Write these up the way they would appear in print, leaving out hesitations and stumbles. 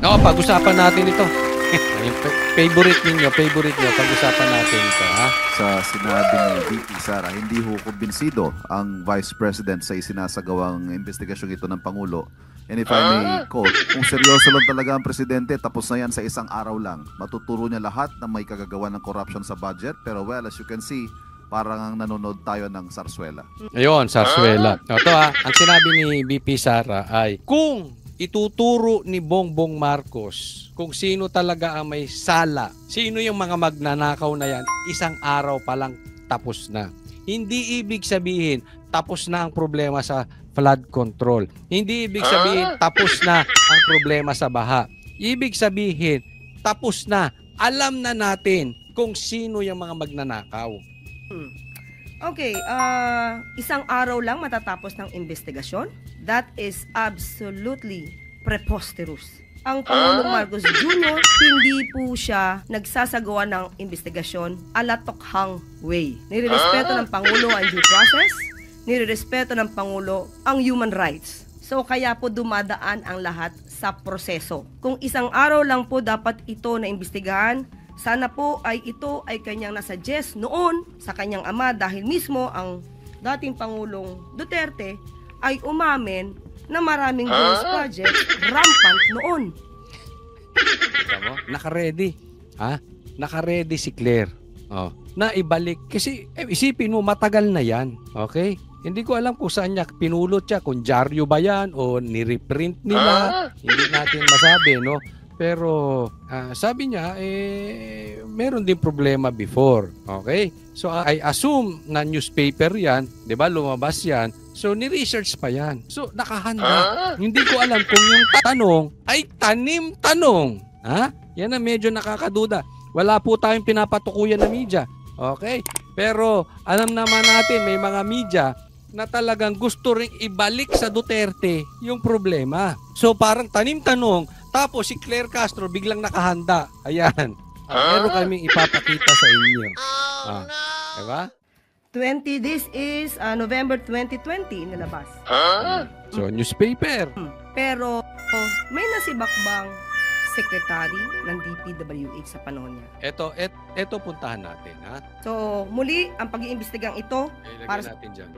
Oo, pag-usapan natin ito. Yung favorite niyo, pag-usapan natin ito, ha? Sa sinabi ni VP Sara, hindi ho kumbinsido ang Vice President sa isinasagawang investigasyon ito ng Pangulo. And if I may quote, kung seryoso lang talaga ang Presidente, tapos na yan sa isang araw lang. Matuturo niya lahat na may kagagawa ng corruption sa budget. Pero well, as you can see, parang ang nanonood tayo ng Sarsuela. Ayun, Sarsuela. Ito ang sinabi ni VP Sara ay, kung ituturo ni Bongbong Marcos kung sino talaga ang may sala, sino yung mga magnanakaw na yan, isang araw pa lang tapos na. Hindi ibig sabihin tapos na ang problema sa flood control. Hindi ibig sabihin tapos na ang problema sa baha. Ibig sabihin tapos na, alam na natin kung sino yung mga magnanakaw. Okay, isang araw lang matatapos ng investigasyon? That is absolutely preposterous. Ang Pangulong Marcos Jr., hindi po siya nagsasagawa ng investigasyon ala tokhang way. Nirerespeto ng Pangulo ang due process, nirerespeto ng Pangulo ang human rights. So kaya po dumadaan ang lahat sa proseso. Kung isang araw lang po dapat ito na imbestigahan, sana po ay ito ay kanyang nasuggest noon sa kanyang ama dahil mismo ang dating Pangulong Duterte ay umamin na maraming ghost project rampant noon. Naka-ready. Ha? Naka-ready si Claire. Oh, na ibalik. Kasi isipin mo, matagal na yan. Okay? Hindi ko alam kung saan niya pinulot siya. Kung dyaryo ba yan o nireprint nila. Hindi natin masabi, no? Pero sabi niya, meron din problema before. Okay? So I assume na newspaper yan. Di ba? Lumabas yan. So ni-research pa yan. So nakahanda. Hindi ko alam kung yung tanong ay tanim-tanong. Ha? Yan ang medyo nakakaduda. Wala po tayong pinapatukuyan na media. Okay? Pero alam naman natin may mga media na talagang gusto ring ibalik sa Duterte yung problema. So parang tanim-tanong, tapos si Claire Castro biglang nakahanda. Ayan. Meron kaming ipapakita sa inyo. Diba? This is November 2020 nilabas. So, newspaper. Pero may nasibakbang secretary ng DPWH sa panahon niya. Ito puntahan natin, ha? So, muli, ang pag-iimbestigang ito para natin dyan.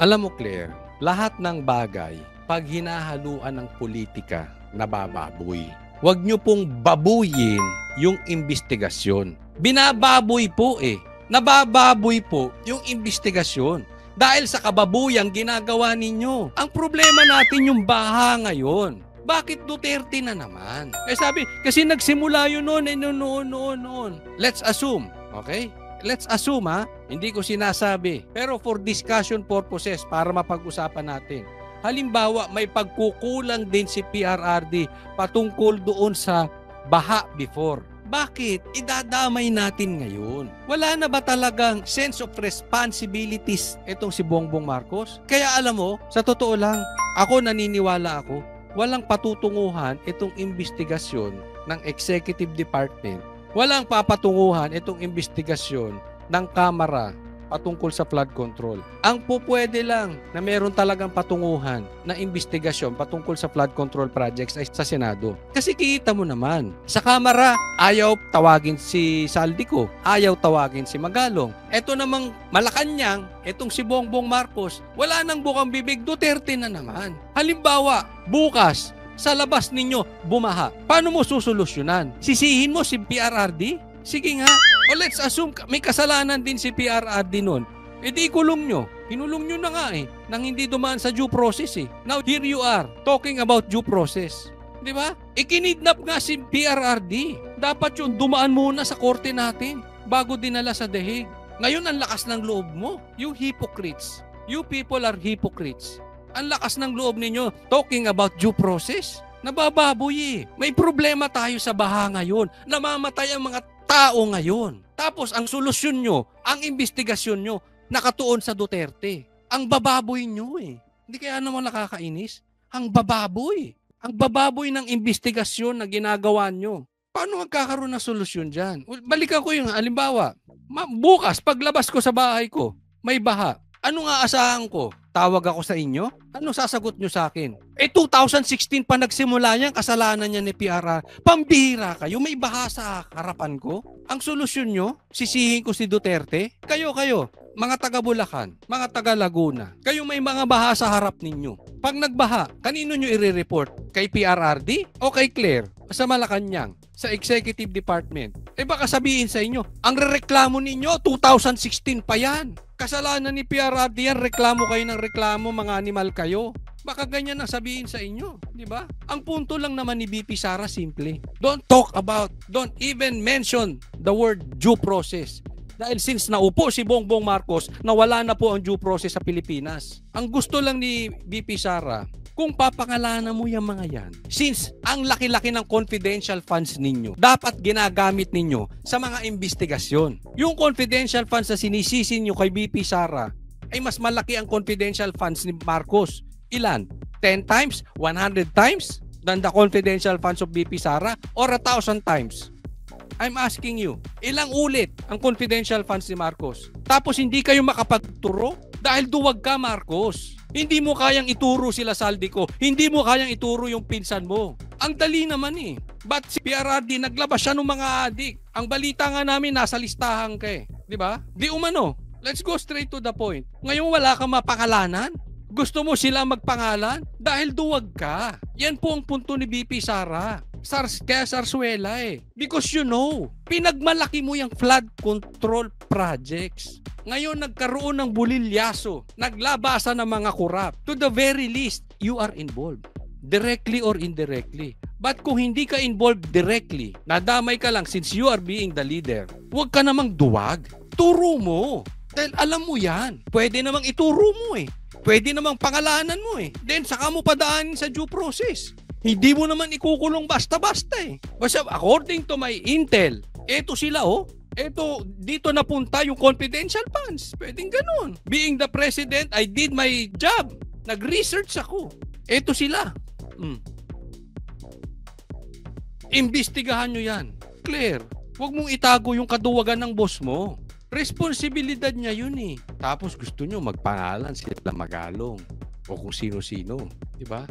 Alam mo, Claire, lahat ng bagay, pag hinahaluan ng politika, nabababoy. Huwag nyo pong babuyin yung investigasyon. Binababoy po Nabababoy po yung investigasyon. Dahil sa kababuyang ginagawa ninyo. Ang problema natin yung baha ngayon. Bakit Duterte na naman? Sabi, kasi nagsimula yun noon. Let's assume, okay? Let's assume, ha? Hindi ko sinasabi. Pero for discussion purposes, para mapag-usapan natin. Halimbawa, may pagkukulang din si PRRD patungkol doon sa baha before. Bakit? Idadamay natin ngayon. Wala na ba talagang sense of responsibilities itong si Bongbong Marcos? Kaya alam mo, sa totoo lang, naniniwala ako, walang patutunguhan itong investigasyon ng Executive Department. Walang papatunguhan itong investigasyon ng Kamara patungkol sa flood control. Ang pupwede lang na meron talagang patunguhan na investigasyon patungkol sa flood control projects ay sa Senado. Kasi kita mo naman, sa Kamara, ayaw tawagin si Saldico, ayaw tawagin si Magalong. Ito namang Malacanang, itong si Bongbong Marcos, wala nang bukang bibig, Duterte na naman. Halimbawa, bukas, sa labas ninyo, bumaha. Paano mo susolusyonan? Sisihin mo si PRRD? Sige nga. O let's assume may kasalanan din si PRRD nun. Di ikulong nyo. Hinulong nyo na nga nang hindi dumaan sa due process Now here you are talking about due process. Di ba? Ikinidnap nga si PRRD. Dapat yun dumaan muna sa korte natin bago dinala sa deheg. Ngayon ang lakas ng loob mo. You hypocrites. You people are hypocrites. Ang lakas ng loob ninyo talking about due process. Nabababoy May problema tayo sa baha ngayon. Namamatay ang mga tao ngayon. Tapos ang solusyon nyo, ang investigasyon nyo, nakatuon sa Duterte. Ang bababoy nyo Hindi kaya naman nakakainis? Ang bababoy. Ang bababoy ng investigasyon na ginagawa nyo. Paano magkakaroon ng solusyon dyan? Balikan ko yung halimbawa. Bukas, paglabas ko sa bahay ko, may baha. Ano nga asahan ko? tawag ako sa inyo, ano sasagot nyo sa akin? 2016 pa nagsimula yan, kasalanan niya ni PRR. Pambihira kayo, may baha sa harapan ko. Ang solusyon nyo, sisihin ko si Duterte. Kayo, mga taga Bulacan, mga taga Laguna, kayo may mga baha sa harap ninyo. Pag nagbaha, kanino nyo i-report? Kay PRRD o kay Claire? Sa Malacanang, sa Executive Department. Baka sabihin sa inyo, ang reklamo ninyo, 2016 pa yan. Kasalanan ni PRRD yan, reklamo kayo ng reklamo, mga animal kayo. Baka ganyan ang sabihin sa inyo, di ba? Ang punto lang naman ni BP Sara, simple. Don't even mention the word due process. Dahil since naupo si Bongbong Marcos, nawala na po ang due process sa Pilipinas. Ang gusto lang ni BP Sara, kung papangalanan mo yung mga yan, since ang laki-laki ng confidential funds ninyo, dapat ginagamit ninyo sa mga investigasyon. Yung confidential funds na sinisisi nyo kay BP Sara, ay mas malaki ang confidential funds ni Marcos. Ilan? 10 times? 100 times? Than the confidential funds of BP Sara? Or 1,000 times? I'm asking you, ilang ulit ang confidential funds ni Marcos? Tapos hindi kayo makapagturo? Dahil duwag ka, Marcos. Hindi mo kayang ituro sila Saldico. Hindi mo kayang ituro yung pinsan mo. Ang dali naman eh. But si PRRD, naglabas siya ng mga adik. Ang balita nga namin, nasa listahan ka eh. Di ba? Di umano. Let's go straight to the point. Ngayon wala kang mapangalanan? Gusto mo sila magpangalan? Dahil duwag ka. Yan po ang punto ni BP Sara. Kaya Sarsuela eh. Because you know, pinagmalaki mo yung flood control projects. Ngayon nagkaroon ng bulilyaso, naglabasa ng mga korap. To the very least, you are involved. Directly or indirectly. But kung hindi ka involved directly, nadamay ka lang since you are being the leader, huwag ka namang duwag. Turo mo. Dahil alam mo yan. Pwede namang ituro mo eh. Pwede namang pangalanan mo eh. Then saka mo padaanin sa due process. Hindi mo naman ikukulong basta-basta eh. Basta according to my intel, eto sila oh. Eto, dito napunta yung confidential funds. Pwedeng ganun. Being the president, I did my job. Nag-research ako. Eto sila. Imbestigahan nyo yan. Claire, huwag mong itago yung kaduwagan ng boss mo. Responsibilidad niya yun eh. Tapos gusto nyo magpangalan sila Magalong o kung sino-sino. Diba?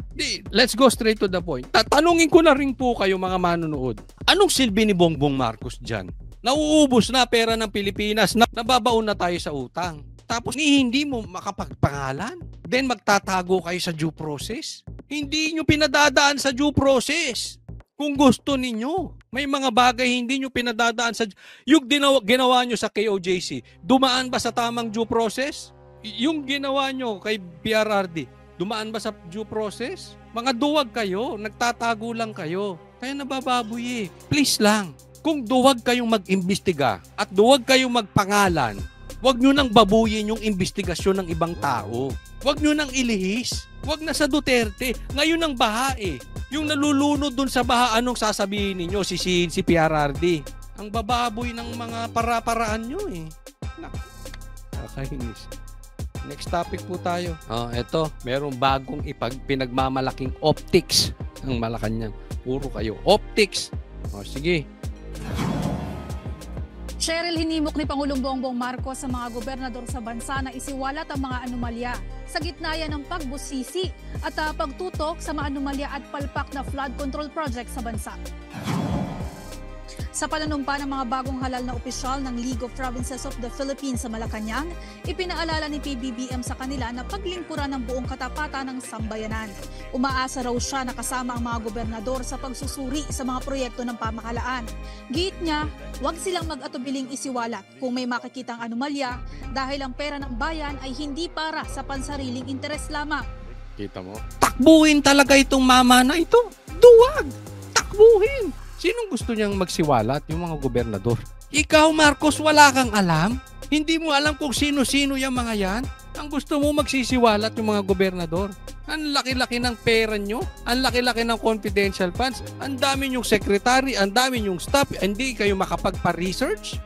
Let's go straight to the point. Tatanungin ko na rin po kayo mga manonood. Anong silbi ni Bongbong Marcos dyan? Nauubos na pera ng Pilipinas, nababaon na tayo sa utang. Tapos hindi mo makapagpangalan. Then magtatago kayo sa due process. Hindi nyo pinadadaan sa due process. Kung gusto ninyo, may mga bagay hindi nyo pinadadaan sa... Yung ginawa nyo sa KOJC, dumaan ba sa tamang due process? Yung ginawa nyo kay PRRD, dumaan ba sa due process? Mga duwag kayo, nagtatago lang kayo. Kaya nabababoy eh. Please lang. Kung duwag kayong mag-imbestiga at duwag kayong magpangalan, huwag nyo nang babuyin yung investigasyon ng ibang tao. Huwag nyo nang ilihis. Huwag na sa Duterte. Ngayon ang baha eh. Yung nalulunod dun sa baha, anong sasabihin ninyo? Sisihin si PRRD. Ang bababoy ng mga para-paraan nyo eh. Nakakainis. Next topic po tayo. Eto, merong bagong pinagmamalaking optics ng Malacanang. Puro kayo. Optics. Sige. Cheryl, hinimok ni Pangulong Bongbong Marcos sa mga gobernador sa bansa na isiwalat ang mga anomalya sa gitna yan ng pagbusisi at pagtutok sa mga anomalya at palpak na flood control project sa bansa. Sa pananumpa ng mga bagong halal na opisyal ng League of Provinces of the Philippines sa Malacanang, ipinaalala ni PBBM sa kanila na paglingkuran ng buong katapatan ng sambayanan. Umaasa raw siya na kasama ang mga gobernador sa pagsusuri sa mga proyekto ng pamahalaan. Giit niya, huwag silang mag-atubiling isiwalat kung may makikitang anomalya dahil ang pera ng bayan ay hindi para sa pansariling interes lamang. Kita mo? Takbuhin talaga itong mama na ito. Duwag! Takbuhin! Sinong gusto niyang magsiwalat? Yung mga gobernador. Ikaw, Marcos, wala kang alam? Hindi mo alam kung sino-sino yung mga yan? Ang gusto mo magsisiwalat yung mga gobernador? Ang laki-laki ng pera nyo? Ang laki-laki ng confidential funds? Ang dami nyong secretary? Ang dami nyong staff? Hindi kayo makapagpa-research?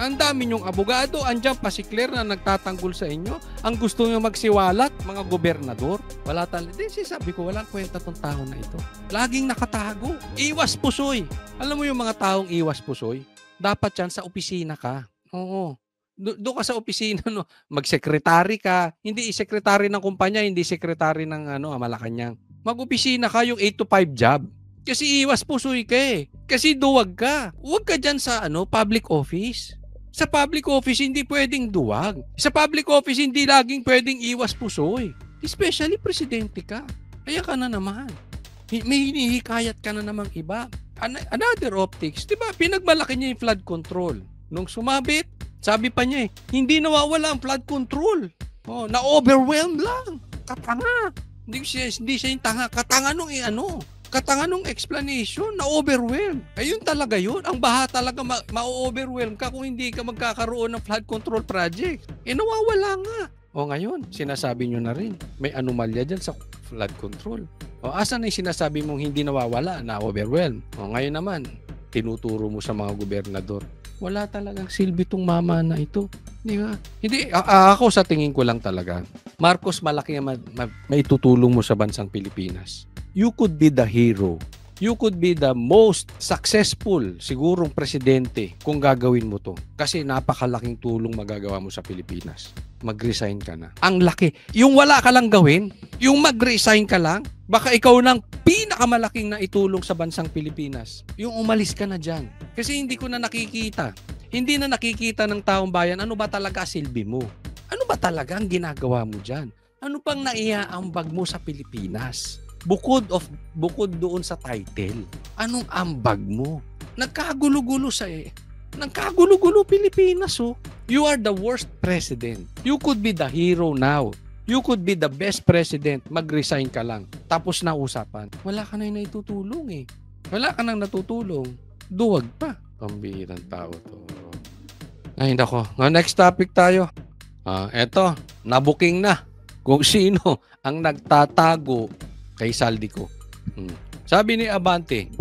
Ang dami nyong abogado? Andiyan pa si Claire na nagtatanggol sa inyo? Ang gusto nyo magsiwalat? Mga gobernador? Wala talaga. Sabi ko, walang kwenta tong tao na ito. Laging nakatago. Iwas pusoy. Alam mo yung mga taong iwas pusoy? Dapat yan sa opisina ka. Oo. Doon ka sa opisina, no, magsekretary ka, hindi sekretary ng kumpanya, hindi sekretary ng Malacanang. Mag-opisina ka, yung 8 to 5 job. Kasi iwas pusoy ka eh. Kasi duwag ka. Huwag ka dyan sa public office. Sa public office, hindi pwedeng duwag. Sa public office, hindi laging pwedeng iwas pusoy. Especially presidente ka. Kaya ka na naman. May hinihikayat ka na namang iba. Another optics, di ba? Pinagmalaki niya yung flood control. Nung sumabit, sabi pa niya hindi nawawala ang flood control. Na-overwhelmed lang. Katanga. Hindi siya yung tanga. Katanga nung Katanga nung explanation, na-overwhelm. Ayun talaga yun. Ang baha talaga ma-overwhelm ka kung hindi ka magkakaroon ng flood control project. Nawawala nga. Ngayon, sinasabi nyo na rin, may anomalya dyan sa flood control. Asan na yung sinasabi mong hindi nawawala, na-overwhelm? Ngayon naman, tinuturo mo sa mga gobernador. Wala talagang silbi tong mama na ito. Di ba? Hindi, ako sa tingin ko lang talaga, Marcos, malaki ang maitutulong mo sa bansang Pilipinas. You could be the hero. You could be the most successful sigurong presidente kung gagawin mo to. Kasi napakalaking tulong magagawa mo sa Pilipinas. Mag-resign ka na. Ang laki. Yung wala ka lang gawin, yung mag-resign ka lang, baka ikaw nang pinakamalaking na itulong sa bansang Pilipinas. Yung umalis ka na dyan. Kasi hindi ko na nakikita. Hindi na nakikita ng taong bayan ano ba talaga silbi mo. Ano ba talaga ang ginagawa mo dyan? Ano pang naiaambag mo sa Pilipinas? Bukod doon sa title, anong ambag mo? Nagkagulo-gulo Pilipinas, oh. You are the worst president. You could be the hero now. You could be the best president. Mag-resign ka lang. Tapos na usapan. Wala ka na naitutulong eh. Wala ka nang natutulong. Duwag pa. Pambihirang tao to. Ay, nako. Next topic tayo. Eto, nabuking na kung sino ang nagtatago kay Saldico. Sabi ni Abante,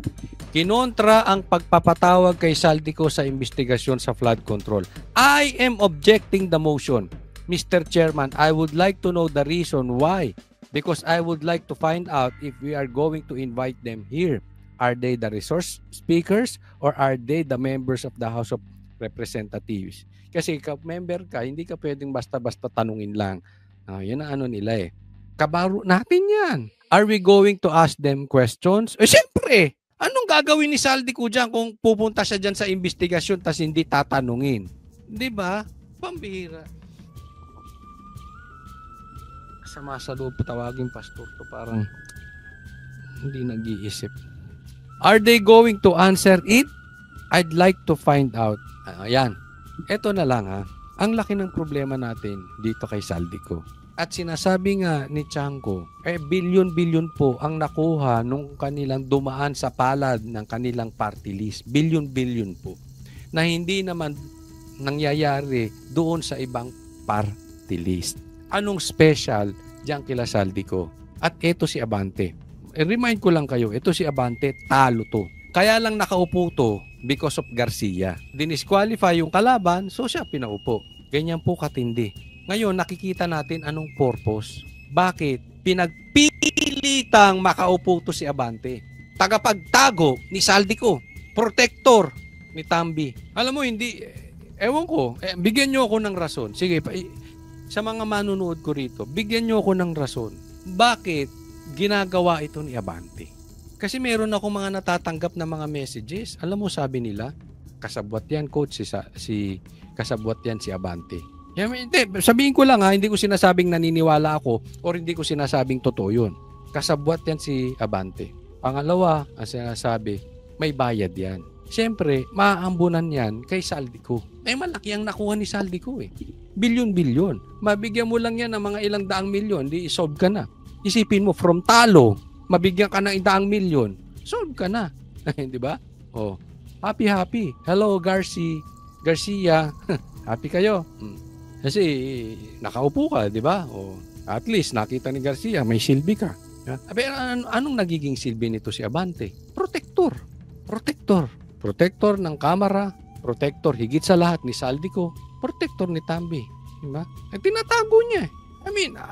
kinontra ang pagpapatawag kay Saldico sa investigasyon sa flood control. I am objecting the motion. Mr. Chairman, I would like to know the reason why. Because I would like to find out if we are going to invite them here. Are they the resource speakers or are they the members of the House of Representatives? Kasi member ka, hindi ka pwedeng basta-basta tanungin lang. Yan ang nila eh. Kabaro natin yan. Are we going to ask them questions? Siyempre! Anong gagawin ni Saldico dyan kung pupunta siya dyan sa investigasyon tas hindi tatanungin? Di ba? Pambihira. Sama sa loob tawagin pastor to, parang hindi nag-iisip. Are they going to answer it? I'd like to find out. Ayan. Ito na lang ha. Ang laki ng problema natin dito kay Saldico. At sinasabi nga ni Chanco, bilyon-bilyon po ang nakuha nung kanilang dumaan sa palad ng kanilang party list. Bilyon-bilyon po. Na hindi naman nangyayari doon sa ibang party list. Anong special diyan kila Saldico? At ito si Abante. Remind ko lang kayo, ito si Abante, talo to. Kaya lang nakaupo to because of Garcia. Dinisqualify yung kalaban, so siya pinaupo. Ganyan po katindi. Ngayon, nakikita natin anong purpose. Bakit? Pinagpilitang makaupo to si Abante. Tagapagtago ni Saldico. Protector ni Tambi. Alam mo, hindi, ewan ko, bigyan nyo ako ng rason. Sige, sa mga manunood ko rito, bigyan nyo ako ng rason. Bakit ginagawa ito ni Abante? Kasi meron ako mga natatanggap na mga messages. Alam mo, sabi nila, kasabwat yan, coach, kasabwat yan si Abante. Sabihin ko lang hindi ko sinasabing naniniwala ako or hindi ko sinasabing totoo yun. Kasabwat yan si Abante. Pangalawa, ang sinasabi, may bayad yan. Siyempre, maaambunan yan kay Saldico. Malaki ang nakuha ni Saldico eh. Bilyon-bilyon. Mabigyan mo lang yan ng mga ilang daang milyon, di solve ka na. Isipin mo, from talo, mabigyan ka ng daang milyon, solve ka na. Di ba? Happy. Hello, Garcia. Happy kayo. Kasi nakaupo ka, di ba? At least nakita ni Garcia, may silbi ka. Pero anong nagiging silbi nito si Abante? Protector. Protector ng Kamara, protector higit sa lahat ni Saldico, protector ni Tambi. Di ba? Tinatago niya.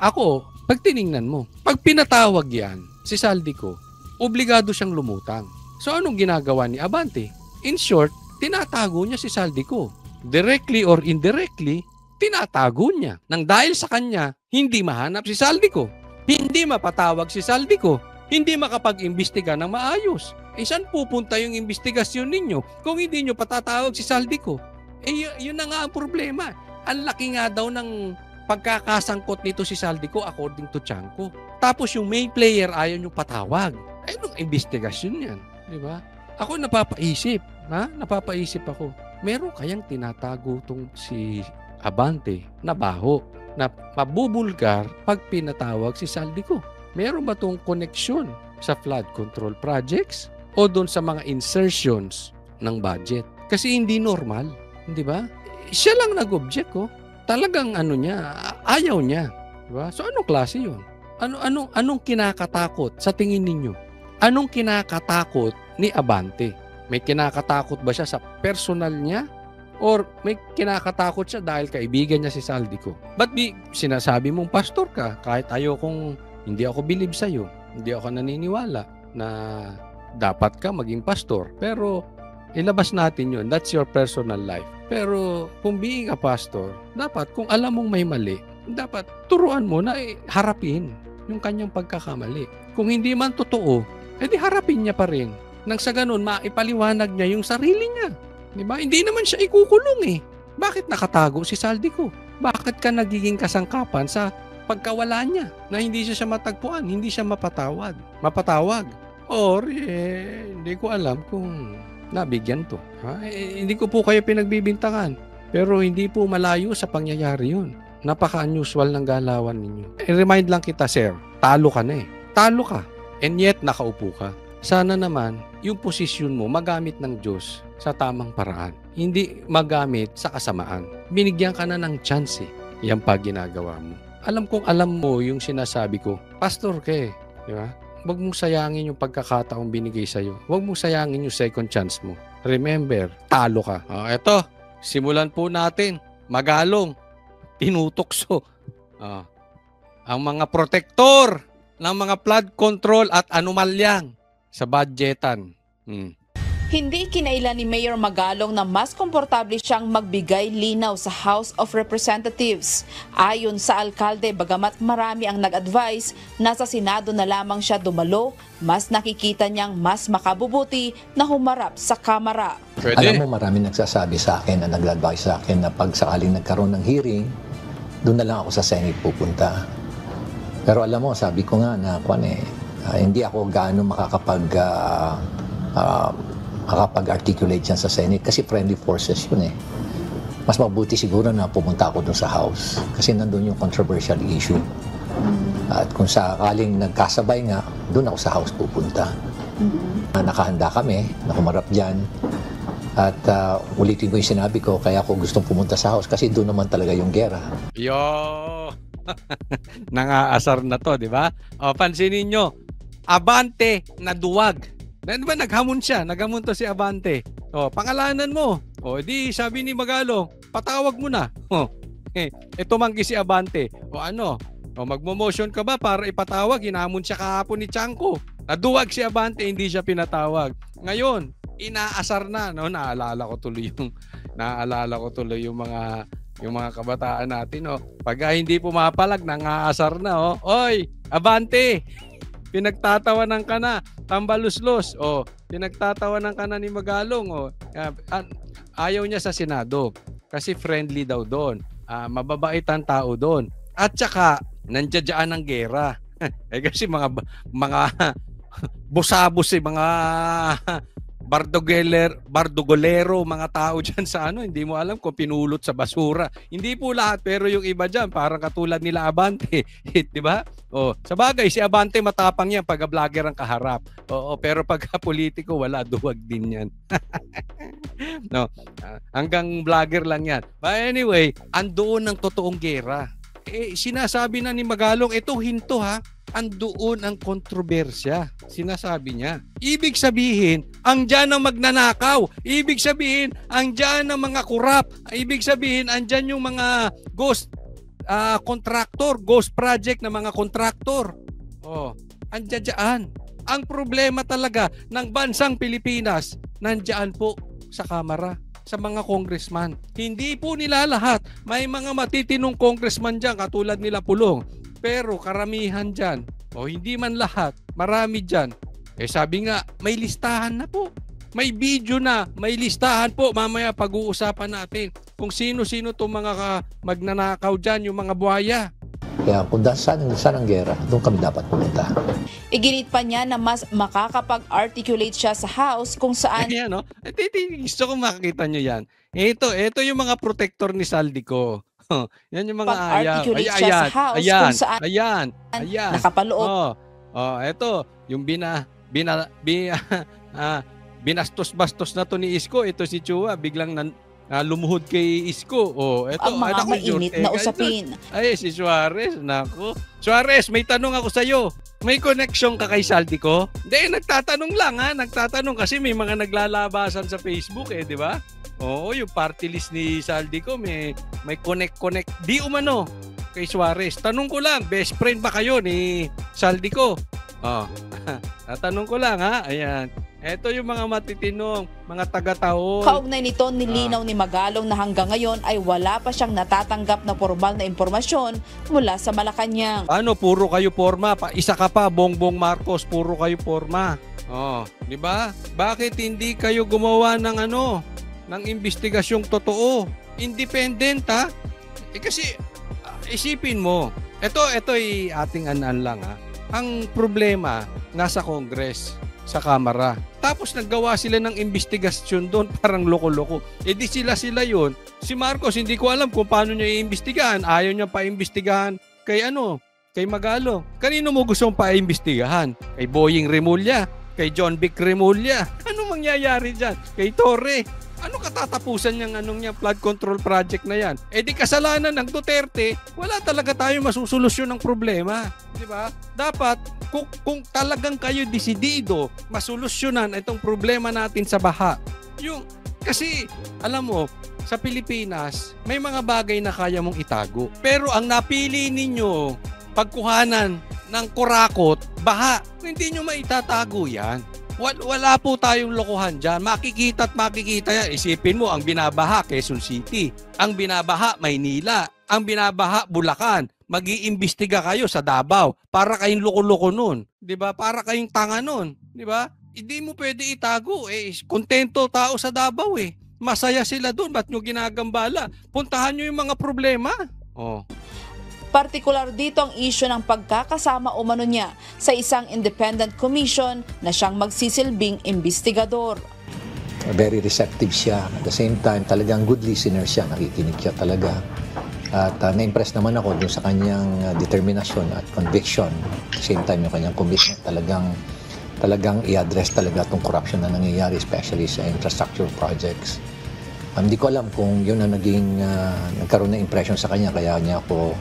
Ako, pag tiningnan mo, pag pinatawag yan, si Saldico, obligado siyang lumutang. So anong ginagawa ni Abante? In short, tinatago niya si Saldico. directly or indirectly, tinatago niya. Nang dahil sa kanya, hindi mahanap si Saldico. Hindi mapatawag si Saldico. Hindi makapag-imbestiga ng maayos. Saan pupunta yung investigasyon ninyo kung hindi nyo patatawag si Saldico? Yun na nga ang problema. Ang laki nga daw ng pagkakasangkot nito si Saldico according to Chanco. Tapos yung main player ayaw nyo patawag. Anong investigasyon yan? Di ba? Ako napapaisip. Napapaisip ako. Meron kayang tinatago tong si Abante na baho na mabubulgar pag pinatawag si Saldico? Meron ba tong koneksyon sa flood control projects o doon sa mga insertions ng budget? Kasi hindi normal. Di ba? Siya lang nag-object, Talagang ayaw niya. Di ba? So anong klase yun? Anong kinakatakot sa tingin ninyo? Anong kinakatakot ni Abante? May kinakatakot ba siya sa personal niya? Or may kinakatakot siya dahil kaibigan niya si Saldico? Ba't sinasabi mong pastor ka kahit hindi ako believe sa'yo, hindi ako naniniwala na dapat ka maging pastor? Pero ilabas natin yun. That's your personal life. Pero kung being a pastor, dapat kung alam mong may mali, dapat turuan mo na harapin yung kanyang pagkakamali. Kung hindi man totoo, edi harapin niya pa rin. Nang sa ganun, maipaliwanag niya yung sarili niya. Diba? Hindi naman siya ikukulong eh. Bakit nakatago si Saldico? Bakit ka nagiging kasangkapan sa pagkawala niya na hindi siya matagpuan, hindi siya mapatawag? Or hindi ko alam kung nabigyan to. Hindi ko po kayo pinagbibintangan. Pero hindi po malayo sa pangyayari yun. Napaka-unusual ng galawan ninyo. Remind lang kita, sir, talo ka na eh. Talo ka. And yet, nakaupo ka. Sana naman, yung posisyon mo magamit ng Diyos sa tamang paraan. Hindi magamit sa kasamaan. Binigyan ka na ng chance eh. Yan pa ginagawa mo. Alam mo yung sinasabi ko. Pastor ka eh. Di ba? Huwag mong sayangin yung pagkakataong binigay sa'yo. Huwag mong sayangin yung second chance mo. Remember, talo ka. Eto, simulan po natin. Magalong. Tinutokso. Ang mga protektor ng mga flood control at anomalyang sa budgetan. Hindi kinailan ni Mayor Magalong na mas komportable siyang magbigay linaw sa House of Representatives. Ayon sa alkalde, bagamat marami ang nag-advise na sa Senado na lamang siya dumalo, mas nakikita niyang mas makabubuti na humarap sa Kamara. Alam mo, marami nagsasabi sa akin na nag-advise sa akin na pag sakaling nagkaroon ng hearing, doon na lang ako sa Senate pupunta. Pero alam mo, sabi ko nga na hindi ako gaano makakapag-articulate yan sa Senate kasi friendly forces yun eh. Mas mabuti siguro na pumunta ako doon sa House kasi nandun yung controversial issue. At kung sakaling nagkasabay nga, doon ako sa House pupunta. Nakahanda kami na humarap dyan. At ulitin ko yung sinabi ko, kaya ako gustong pumunta sa House kasi doon naman talaga yung gera. Nangaasar na to, di ba? Pansinin nyo, Abante na duwag. Diba naghamon siya? Naghamon to si Abante. Pangalanan mo. Di sabi ni Magalong, patawag mo na. Tumanggi si Abante. Magmo-motion ka ba para ipatawag? Hinamon siya kahapon ni Chanco. Naduwag si Abante, hindi siya pinatawag. Ngayon, inaasar na. Naalala ko tuloy yung mga kabataan natin. Pag hindi pumapalag, nangaasar na. Oy, Abante! Pinagtatawanan ka na, tambaluslos. Pinagtatawanan ka na ni Magalong. Ayaw niya sa Senado kasi friendly daw doon. Mababait ang tao doon. At saka, nandiyan ang gera. Kasi mga busabos mga bardugolero, mga tao dyan sa hindi mo alam kung pinulot sa basura. Hindi po lahat, pero yung iba dyan, parang katulad nila Abante. Di ba? Sa bagay, si Abante matapang yan pag vlogger ang kaharap. Pero pag politiko, wala, duwag din yan. Hanggang vlogger lang yan. But anyway, andoon ang totoong gera. Sinasabi na ni Magalong, ito hinto ha, andoon ang kontrobersya. Sinasabi niya. Ibig sabihin, andyan ang magnanakaw. Ibig sabihin, andyan ang mga kurap. Ibig sabihin, andyan yung mga ghost contractor, ghost project na mga contractor. Andyan. Ang problema talaga ng bansang Pilipinas, nandyan po sa Kamara. sa mga congressman. Hindi po nila lahat. May mga matitinong congressman dyan katulad nila Pulong. Pero karamihan dyan, o hindi man lahat, marami dyan. Sabi nga, may listahan na po. May video na, may listahan po. Mamaya pag-uusapan natin kung sino-sino itong mga magnanakaw dyan, yung mga buhaya. Kaya kung saan ang gera, doon kami dapat pumunta. Iginit pa niya na mas makakapag-articulate siya sa House kung saan Ayan, no? Gusto kong makikita nyo yan. Ito yung mga protector ni Saldico. Yan yung mga pag-articulate siya sa House kung saan ayan. nakapaloob. Ito, yung binastos-bastos na to ni Isko. Ito si Chua, biglang lumuhod kay Isko. Ito, Ang mga mainit na usapin. Ay, si Suarez, nako. Suarez, may tanong ako sa'yo. May connection ka kay Saldico? Hindi, nagtatanong lang ha. Nagtatanong kasi may mga naglalabasan sa Facebook di ba? Oo, yung party list ni Saldico may connect. Di umano kay Suarez. Tanong ko lang, best friend ba kayo ni Saldico? Tatanong ko lang ha. Ayan. Ito yung mga matitinong, mga taga-taon. Kaugnay nito, nilinaw ni Magalong na hanggang ngayon ay wala pa siyang natatanggap na formal na impormasyon mula sa Malacanang. Ano, puro kayo porma. Isa ka pa, Bongbong Marcos, puro kayo porma. Di ba? Bakit hindi kayo gumawa ng ng investigasyong totoo? Independent ha? Kasi isipin mo, ito ay ating anan lang ha. Ang problema nasa Congress, sa Kamara. Tapos naggawa sila ng investigasyon doon, parang loko-loko. Di sila yun. Si Marcos, hindi ko alam kung paano niya iimbestigahan. Ayaw niya pa-imbestigahan kay Magalong. Kanino mo gustong pa-imbestigahan? Kay Boying Remulla? Kay John Vic Remulla? Ano mangyayari dyan? Kay Torre? Ano katatapusan niyang flood control project na yan? Di kasalanan ng Duterte, wala talaga tayo masusolusyon ng problema. Di ba? Dapat, kung talagang kayo desidido, masolusyonan itong problema natin sa baha. Kasi, alam mo, sa Pilipinas, may mga bagay na kaya mong itago. Pero ang napili ninyo, pagkuhanan ng kurakot, baha, hindi nyo maitatago yan. Wala po tayong lokohan dyan. Makikita yan. Isipin mo, ang binabaha, Quezon City. Ang binabaha, Maynila. Ang binabaha, Bulacan. Mag-iimbestiga kayo sa Davao. Para kayong loko-loko nun. Diba? Para kayong tanga nun. Diba? Hindi mo pwede itago. Kontento tao sa Davao Masaya sila dun. Ba't nyo ginagambala? Puntahan nyo yung mga problema. Partikular dito ang issue ng pagkakasama umano niya sa isang independent commission na siyang magsisilbing investigador. Very receptive siya. At the same time, talagang good listener siya. Nakikinig siya talaga. At na-impress naman ako dun sa kanyang determinasyon at conviction. At the same time, yung kanyang commitment talagang i-address talaga itong corruption na nangyayari, especially sa infrastructure projects. Hindi ko alam kung yun ang nagkaroon ng impression sa kanya, kaya niya ako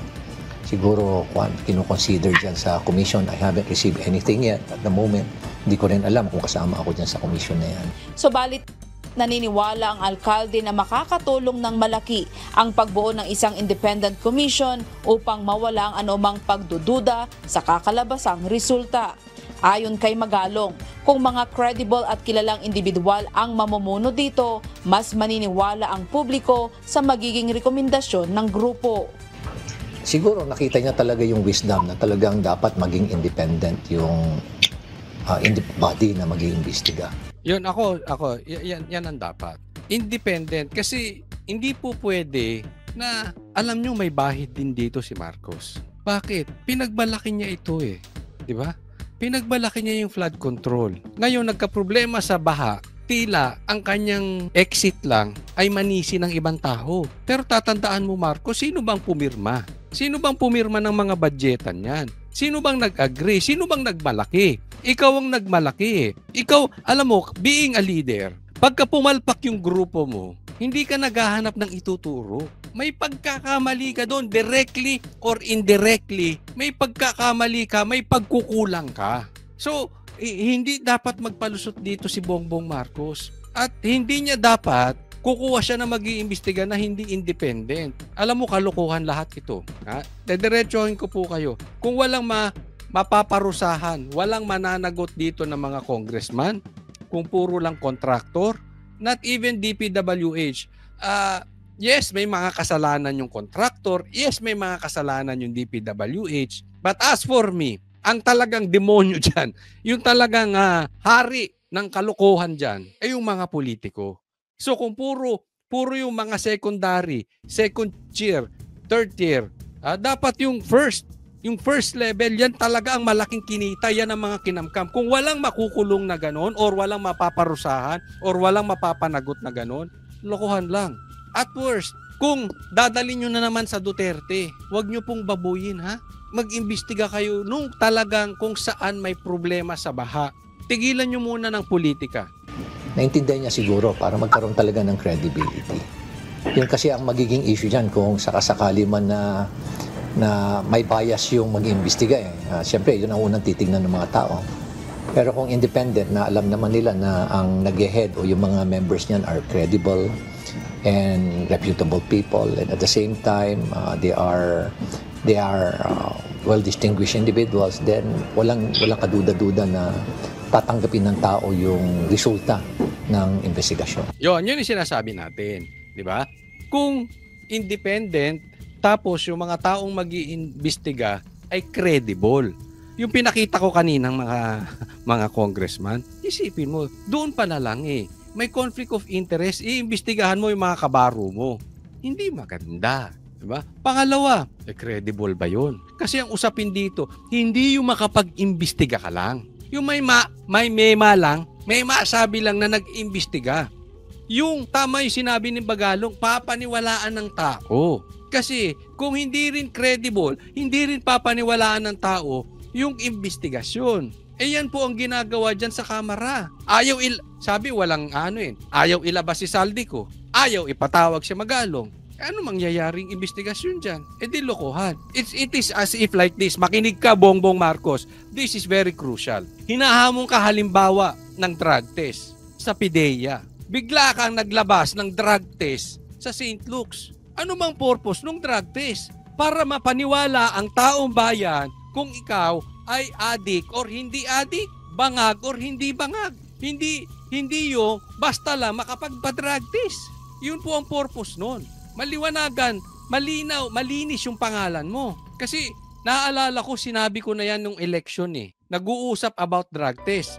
siguro kinukonsider dyan sa commission. I haven't received anything yet at the moment. Hindi ko rin alam kung kasama ako dyan sa commission na yan. Subalit, naniniwala ang alkalde na makakatulong ng malaki ang pagbuo ng isang independent commission upang mawala ang anumang pagdududa sa kakalabasang resulta. Ayon kay Magalong, kung mga credible at kilalang individual ang mamumuno dito, mas maniniwala ang publiko sa magiging rekomendasyon ng grupo. Siguro nakita niya talaga yung wisdom na talagang dapat maging independent yung body na mag-iimbestiga. Yun, yan ang dapat. Independent. Kasi hindi po pwede na alam nyo may bahid din dito si Marcos. Bakit? Pinagbalaki niya ito Di ba? Pinagbalaki niya yung flood control. Ngayon, nagkaproblema sa baha. Tila ang kanyang exit lang ay manisi ng ibang tao. Pero tatandaan mo, Marcos, sino bang pumirma? Sino bang pumirma ng mga budgetan yan? Sino bang nag-agree? Sino bang nagmalaki? Ikaw ang nagmalaki Ikaw, alam mo, being a leader, pagka pumalpak yung grupo mo, hindi ka naghahanap ng ituturo. May pagkakamali ka doon, directly or indirectly. May pagkakamali ka, may pagkukulang ka. So, hindi dapat magpalusot dito si Bongbong Marcos. At hindi niya dapat kukuha siya na mag-iimbestiga na hindi independent. Alam mo, kalokohan lahat ito. Dediretsohin ko po kayo. Kung walang mapaparusahan, walang mananagot dito ng mga congressman, kung puro lang kontraktor, Not even DPWH. Yes, may mga kasalanan yung contractor. Yes, may mga kasalanan yung DPWH. But as for me, ang talagang demonyo dyan, yung talagang hari ng kalokohan dyan, ay yung mga politiko. So kung puro yung mga secondary, second tier, third tier, dapat yung first level, yan talaga ang malaking kinita, yan ang mga kinamkam. Kung walang makukulong na ganon, or walang mapaparusahan, or walang mapapanagot na ganon, lokohan lang. At worst, kung dadalhin nyo na naman sa Duterte, wag nyo pong babuyin, ha? Mag-imbestiga kayo nung talagang kung saan may problema sa baha. Tigilan nyo muna ng politika. Naintindihan niya siguro para magkaroon talaga ng credibility. Yun kasi ang magiging issue dyan kung sakasakali man na may bias yung mag-iimbestiga eh. Siyempre, yun ang unang titignan ng mga tao. Pero kung independent na alam naman nila na ang nag-head o yung mga members niyan are credible and reputable people, and at the same time they are well-distinguished individuals, then walang kaduda-duda na tatanggapin ng tao yung resulta ng investigasyon. Yun yung sinasabi natin, di ba? Kung independent, tapos yung mga taong mag-iimbestiga ay credible. Yung pinakita ko kaninang mga congressman, isipin mo, doon pa na lang eh. May conflict of interest, iimbestigahan mo yung mga kabaro mo. Hindi maganda. Diba? Pangalawa, credible ba yun? Kasi ang usapin dito, hindi yung makapag-imbestiga ka lang. Yung may mema lang, may masabi lang na nag-imbestiga. Yung tama yung sinabi ni Bagalong, papaniwalaan ng tao. Kasi kung hindi rin credible, hindi rin papaniwalaan ng tao yung investigasyon. Eh yan po ang ginagawa dyan sa Kamara. Sabi walang ayaw ilabas si Saldico. Ayaw ipatawag si Magalong. Ano mangyayaring investigasyon dyan? Eh di lokohan. It is as if like this. Makinig ka, Bongbong Marcos. This is very crucial. Hinahamon ka halimbawa ng drug test sa PIDEA. Bigla kang naglabas ng drug test sa St. Luke's. Ano bang purpose ng drug test? Para mapaniwala ang taong bayan kung ikaw ay addict or hindi addict, bangag or hindi bangag. Hindi yung basta lang makapagpa-drug test. Yun po ang purpose nun. Maliwanagan, malinaw, malinis yung pangalan mo. Kasi naaalala ko, sinabi ko na yan nung election eh. Nag-uusap about drug test.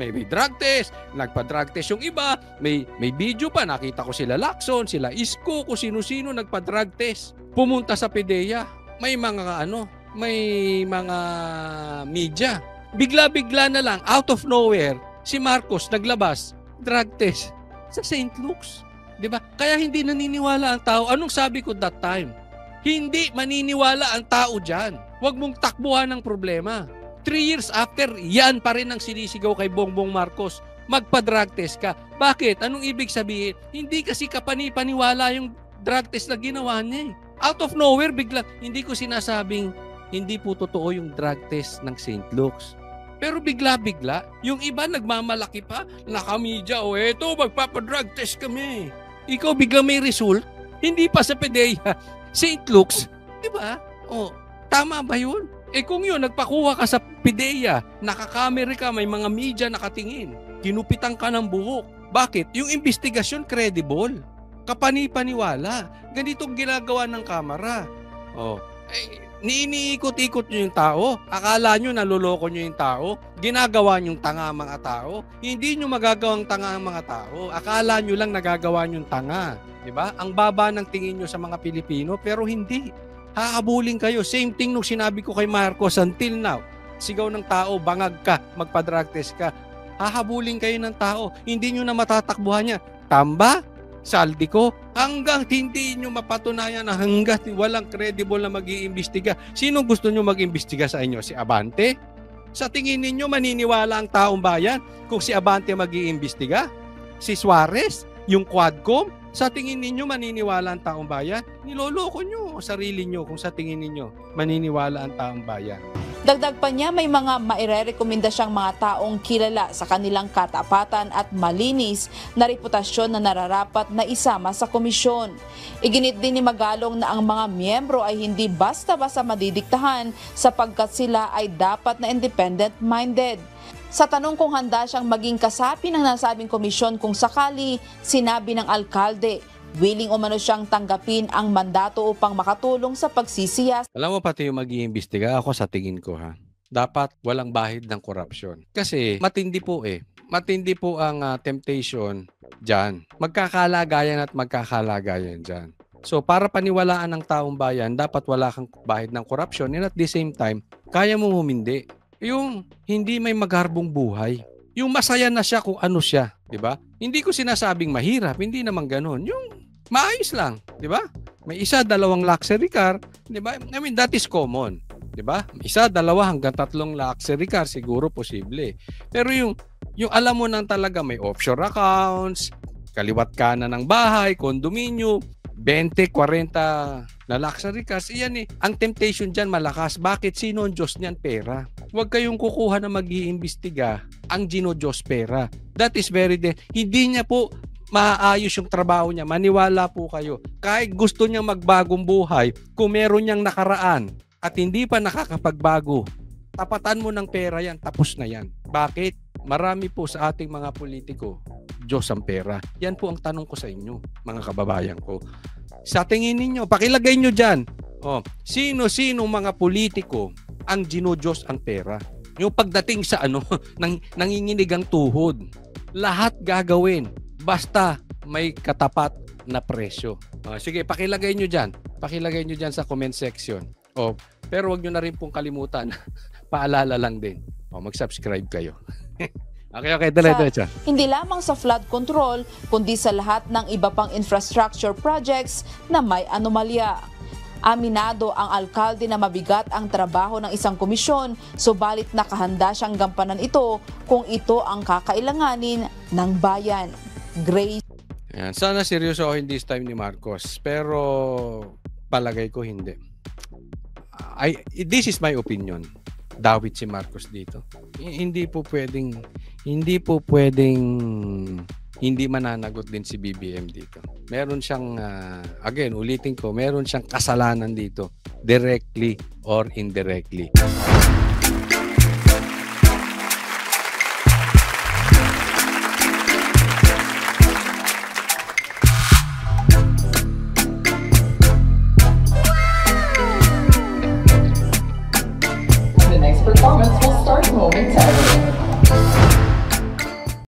May drug test, nagpa-drug test yung iba, may video pa, nakita ko sila Lacson, sila Isko, kung sino-sino nagpa-drug test. Pumunta sa PIDEA, may mga media. Bigla-bigla na lang, out of nowhere, si Marcos naglabas, drug test sa St. Luke's. Diba? Kaya hindi naniniwala ang tao. Anong sabi ko that time? Hindi maniniwala ang tao dyan. Huwag mong takbuhan ng problema. 3 years after, yan pa rin ang sinisigaw kay Bongbong Marcos. Magpa-drug test ka. Bakit? Anong ibig sabihin? Hindi kasi kapani-paniwala yung drug test na ginawa niya eh. Out of nowhere, bigla. Hindi ko sinasabing hindi po totoo yung drug test ng St. Luke's. Pero bigla-bigla, yung iba nagmamalaki pa, nakamedya, eto, magpapadrug test kami. Ikaw bigla may result, hindi pa sa PIDEA, St. Luke's, di ba? Tama ba yun? Kung yun, nagpakuha ka sa PIDEA, nakakamera ka, may mga media nakatingin, kinupitan ka ng buhok. Bakit? Yung investigasyon credible, kapani-paniwala. Ganitong ginagawa ng Kamara. Niiniikot-ikot nyo yung tao. Akala nyo naloloko nyo yung tao. Ginagawa nyo yung tanga ang mga tao. Hindi nyo magagawang tanga ang mga tao. Akala nyo lang nagagawa nyo yung tanga. Diba? Ang baba ng tingin nyo sa mga Pilipino, pero hindi. Hahabulin kayo. Same thing nung sinabi ko kay Marcos until now. Sigaw ng tao, bangag ka, magpa-drug test ka. Hahabulin kayo ng tao. Hindi nyo na matatakbuhan niya. Tamba? Saldico? Hanggang hindi nyo mapatunayan na hanggat walang credible na mag-iimbestiga. Sino gusto nyo mag-iimbestiga sa inyo? Si Abante? Sa tingin ninyo, maniniwala ang taong bayan kung si Abante mag-iimbestiga? Si Suarez? Yung Quadcom? Sa tingin ninyo, maniniwala ang taong bayan? Niloloko nyo sarili nyo kung sa tingin ninyo maniniwala ang taong bayan. Dagdag pa niya, may mga mairerekomenda siyang mga taong kilala sa kanilang katapatan at malinis na reputasyon na nararapat na isama sa komisyon. Iginit din ni Magalong na ang mga miyembro ay hindi basta-basta madidiktahan sapagkat sila ay dapat na independent-minded. Sa tanong kung handa siyang maging kasapi ng nasabing komisyon kung sakali, sinabi ng alkalde, willing umano siyang tanggapin ang mandato upang makatulong sa pagsisiyas. Alam mo, pati yung mag-iimbestiga, ako sa tingin ko dapat walang bahid ng korupsyon. Kasi matindi po Matindi po ang temptation dyan. Magkakalagayan at magkakalagayan dyan. So para paniwalaan ng taong bayan, dapat wala kang bahid ng korupsyon and at the same time, kaya mong humindi. Yung hindi may magharbong buhay. Yung masaya na siya kung ano siya. Diba? Hindi ko sinasabing mahirap, hindi naman ganun. Yung maayos lang, 'di ba? May isa, dalawang luxury car, 'di ba? I mean, that is common, 'di ba? Isa, dalawa hanggang tatlong luxury car siguro posible. Pero yung alam mo nang talaga may offshore accounts, kaliwat kanan ng bahay, condominium, 20, 40 na luxury cars, iyan ang temptation diyan malakas. Bakit? Sino ang Diyos niyan? Pera. Huwag kayong kukuha na mag-iimbestiga ang Diyos pera. That is very hindi niya po maayos yung trabaho niya. Maniwala po kayo. Kahit gusto niyang magbagong buhay, kung meron niyang nakaraan at hindi pa nakakapagbago, tapatan mo ng pera yan, tapos na yan. Bakit? Marami po sa ating mga politiko, Diyos ang pera. Yan po ang tanong ko sa inyo, mga kababayan ko. Sa tingin ninyo, pakilagay nyo dyan, sino-sino mga politiko ang Diyos ang pera? Yung pagdating sa nanginginig ang tuhod, lahat gagawin. Basta may katapat na presyo. Sige, pakilagay nyo dyan. Pakilagay nyo dyan sa comment section. Pero wag nyo na rin pong kalimutan. Paalala lang din. Mag-subscribe kayo. Okay, diretso. Hindi lamang sa flood control, kundi sa lahat ng iba pang infrastructure projects na may anomalya. Aminado ang alkalde na mabigat ang trabaho ng isang komisyon, subalit nakahanda siyang gampanan ito kung ito ang kakailanganin ng bayan. Grace. Ayan, sana seryosohin this time ni Marcos, pero palagay ko hindi. This is my opinion. Dawit si Marcos dito. Hindi po pwedeng hindi mananagot din si BBM dito. Meron siyang again, ulitin ko, meron siyang kasalanan dito, directly or indirectly. The next performance will start momentarily.